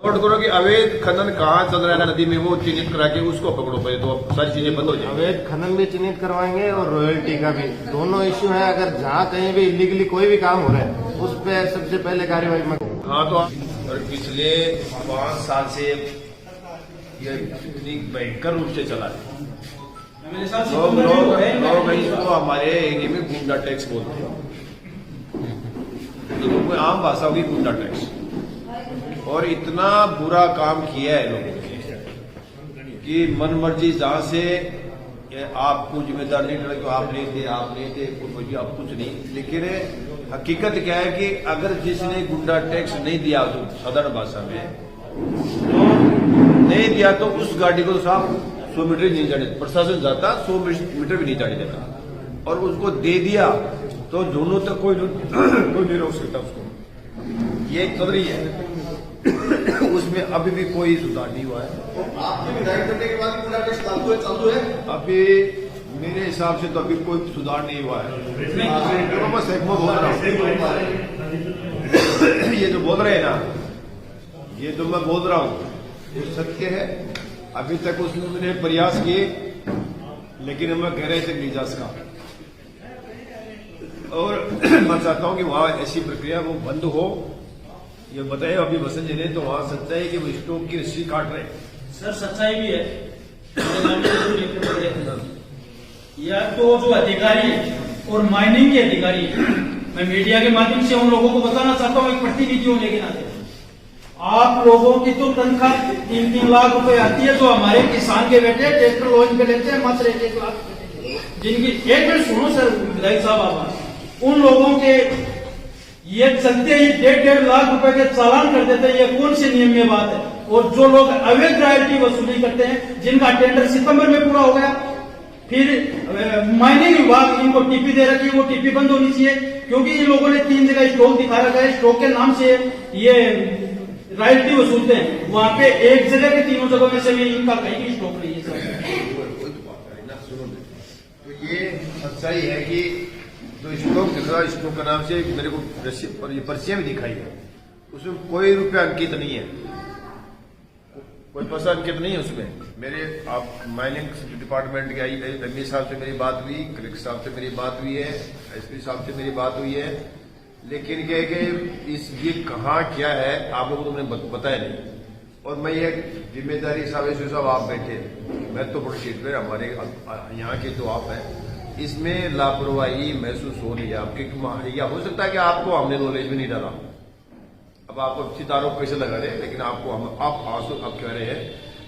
पकड़ करो कि अवैध खनन कहाँ चल रहा है नदी में, वो चिन्हित करा के उसको पकड़ो पहले, तो सारी चीजें बंद हो जाएंगी। अवैध खनन भी चिन्हित करवाएंगे और रॉयल्टी का भी, दोनों इश्यू है। अगर जहाँ कहीं भी इलीगली कोई भी काम हो रहा है उस पर सबसे पहले कार्यवाही में। हाँ, तो पिछले 5 साल से ये इतनी भयंकर रूप से चला है। लोग इसको हमारे एरिया में गुंडा टैक्स बोलते हैं, तो कोई आम भाषा होगी गुंडा टैक्स। और इतना बुरा काम किया है लोगों ने कि मन मर्जी जहां से आपको जिम्मेदार नहीं डरा, आप नहीं थे आप कुछ नहीं। लेकिन हकीकत क्या है कि अगर जिसने गुंडा टैक्स नहीं दिया, तो साधारण भाषा में नहीं दिया, तो उस गाड़ी को साहब 100 मीटर नहीं जाने, प्रशासन जाता 100 मीटर भी नहीं जाने देता। और उसको दे दिया तो दोनों तक कोई नहीं रोक सकता उसको। ये चल रही है, उसमें अभी भी कोई सुधार नहीं हुआ है। आपके विधायक बनने के बाद गुंडा टैक्स चालू है? अभी मेरे हिसाब से तो अभी कोई सुधार नहीं हुआ है। बस एक बोल रहा हूँ, ये जो बोल रहे हैं ना, ये जो मैं बोल रहा हूँ ये सत्य है। अभी तक उसने प्रयास किए, लेकिन मैं गहराई तक नहीं जा सका। और मैं चाहता हूं कि वहां ऐसी प्रक्रिया वो बंद हो। ये बताए अभी वसंत जी ने, तो वहां सच्चाई है कि वो स्टोव की रस्सी काट रहे हैं। सर सच्चाई भी है, या तो जो अधिकारी है और माइनिंग के अधिकारी है, मैं मीडिया के माध्यम से उन लोगों को बताना चाहता हूँ, एक प्रतिनिधि हूं, लेकिन आते आप लोगों की तो तनख्वाह 3-3 लाख रुपए आती है, जो हमारे किसान के बेटे ट्रैक्टर लोन पे लेते हैं मात्र 1 लाख, जिनकी एक मिनट सुनो सर विधायक साहब, आप उन लोगों के ये चलते ही 1.5 लाख रुपए के चालान कर देते हैं। ये कौन से नियम में बात है? और जो लोग अवैध रॉयल्टी वसूली करते हैं, जिनका टेंडर सितंबर में पूरा हो गया, फिर माइनिंग विभाग इनको टीपी दे रखी है, वो टीपी बंद होनी चाहिए, क्योंकि इन लोगों ने 3 जगह स्टॉक दिखा रखा है, स्टॉक के नाम से ये रॉयल्टी वसूलते हैं। वहां पे एक जगह के 3 जगहों में से भी इनका कहीं भी स्टॉक नहीं है सर। तो ये सच्चाई है कि जो स्टॉक दिख रहा है, स्टॉक का नाम से मेरे को पर्चियां भी दिखाई है, उसमें कोई रुपया अंकित नहीं है, कोई पैसा अंकित नहीं है उसमें। मेरे आप माइनिंग डिपार्टमेंट के एमई साहब से मेरी बात हुई, कलेक्टर साहब से मेरी बात हुई है, एसपी साहब से मेरी बात हुई है, लेकिन क्या है कि ये कहाँ क्या है आप लोगों को तुमने बताया नहीं। और मैं ये जिम्मेदारी साहब आप बैठे, मैं तो बड़ी सीट पे, हमारे यहाँ के जो आप हैं, इसमें लापरवाही महसूस हो रही है आपके। या हो सकता है कि आपको हमने नॉलेज में नहीं डाला, अब आपको अच्छी तारों पैसे लगा रहे हैं, लेकिन आपको आप कह रहे हैं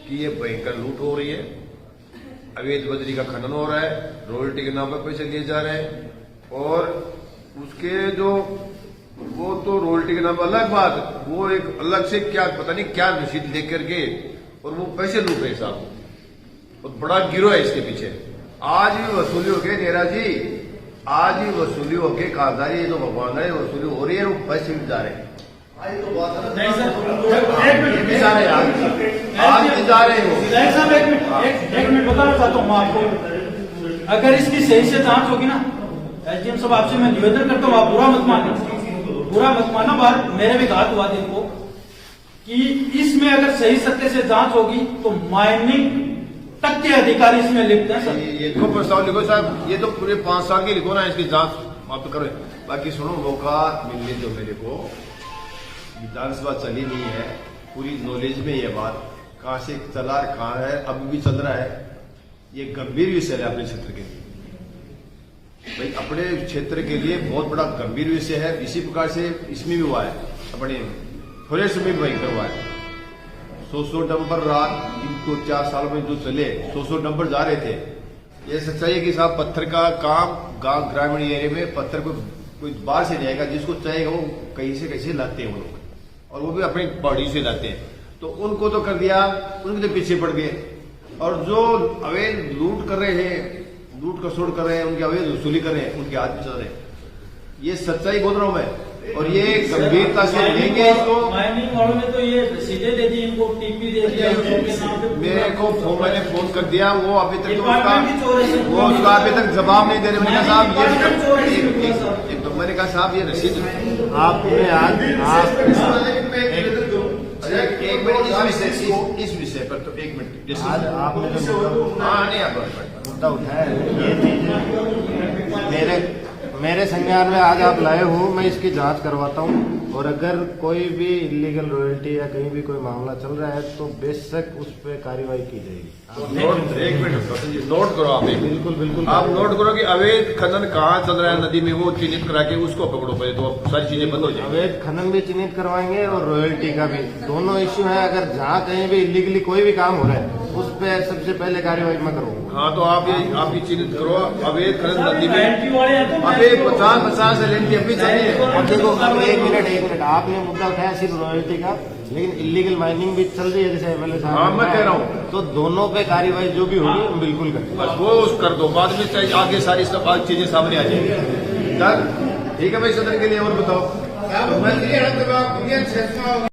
कि ये भयंकर लूट हो रही है, अवैध बजरी का खनन हो रहा है, रॉयल्टी के नाम पर पैसे लिए जा रहे हैं। और उसके जो वो तो रॉयल्टी के नाम पर अलग बात, वो एक अलग से क्या पता नहीं क्या रसीद लेकर के और वो पैसे लूट रहे साहब, और बड़ा गिरोह है इसके पीछे। आज भी वसूली हो गई नेरा जी, आज भी वसूली हो गई, कागजारी जो भगवान है वसूली हो रही है, वो पैसे भी जा रहे हैं। नहीं सर, आज भी जा रहे हो। विधायक साहब एक मिनट बताना चाहता हूँ आपको, अगर इसकी सही से जांच होगी ना, एसडीएम साहब आपसे मैं निवेदन करता हूँ, आप बुरा मत मानना, बाहर मेरे भी घात हुआ दिन को, कि इसमें अगर सही सत्य से जांच होगी तो माइनिंग तक के अधिकारी इसमें लिखते हैं सर। ये तो प्रस्ताव लिखो साहब, ये तो पूरे 5 साल के लिखो ना, इसकी जांच आप तो करो। बाकी सुनो, मौका मिलने दो मेरे को, विधानसभा चली नहीं है, पूरी नॉलेज में ये बात कहां से चला कहां है, अभी भी चल रहा है। ये गंभीर विषय है अपने क्षेत्र के लिए, भाई अपने क्षेत्र के लिए बहुत बड़ा गंभीर विषय है। इसी प्रकार से इसमें भी हुआ है, अपने फॉरेस्ट में भी भयंकर हुआ है। 100 डंपर रात इनको 4 साल में जो चले 100 डंपर जा रहे थे। ये सच्चाई है कि साहब पत्थर का काम गांव ग्रामीण एरिया में पत्थर को कोई बाहर से जाएगा, जिसको चाहेगा वो कहीं से कैसे लाते हैं वो लोग, और वो भी अपनी बॉडी से लाते हैं। तो उनको तो कर दिया, उनके तो पीछे पड़ गए। और जो अवैध लूट कर रहे हैं, लूट कसोड़ कर रहे हैं, उनकी अवैध वसूली कर रहे हैं, उनके हाथ में चल रहे हैं। ये सच्चाई बोल रहा हूं मैं, और ये गंभीरता से लेंगे इसको। माइनिंग वालों ने तो ये रसीदें दे दी, इनको टीपी दे दिया, मेरे को मैंने फोन कर दिया, वो अभी तक तो उसका अभी तक जवाब नहीं दे रहे। मैंने कहा साहब ये तो मैंने कहा साहब ये रसीद आपने आज एक मिनट इस विषय पर तो एक मिनट जैसे आज आपने जो हाँ नहीं आप मुद्दा उठाया है, ये चीज मेरे संज्ञान में आज आप लाए हो, मैं इसकी जांच करवाता हूँ। और अगर कोई भी इलीगल रॉयल्टी या कहीं भी कोई मामला चल रहा है तो बेशक उस पर कार्रवाई की जाएगी। एक मिनट नोट करो आप बिल्कुल बिल्कुल आप नोट करो कि अवैध खनन कहाँ चल रहा है नदी में, वो चिन्हित करा के उसको पकड़ो पहले, तो सारी चीजें बंद हो जाएंगी। अवैध खनन भी चिन्हित करवाएंगे और रॉयल्टी का भी, दोनों इश्यू है। अगर जहाँ कहीं भी इलीगली कोई भी काम हो रहा है उस पर सबसे पहले कार्रवाई मैं करूँगा। हाँ तो आप ये चिन्हित करो अवैध खनन नदी में एंट्री वाले हैं तो अभी 50 एलएनटी अभी चाहिए। अब देखो, अब एक मिनट आपने मुद्दा उठाया सिर्फ रॉयल्टी का, लेकिन इलीगल माइनिंग भी चल रही है जैसे एमएलए साहब। हाँ, मैं कह रहा हूँ। तो दोनों पे कार्रवाई जो भी होगी हम बिल्कुल करेंगे। बस वो कर दो, बाद में चाहिए आगे सारी सब चीजें सामने आ जाएंगी। ठीक है भाई, सदन के लिए और बताओ।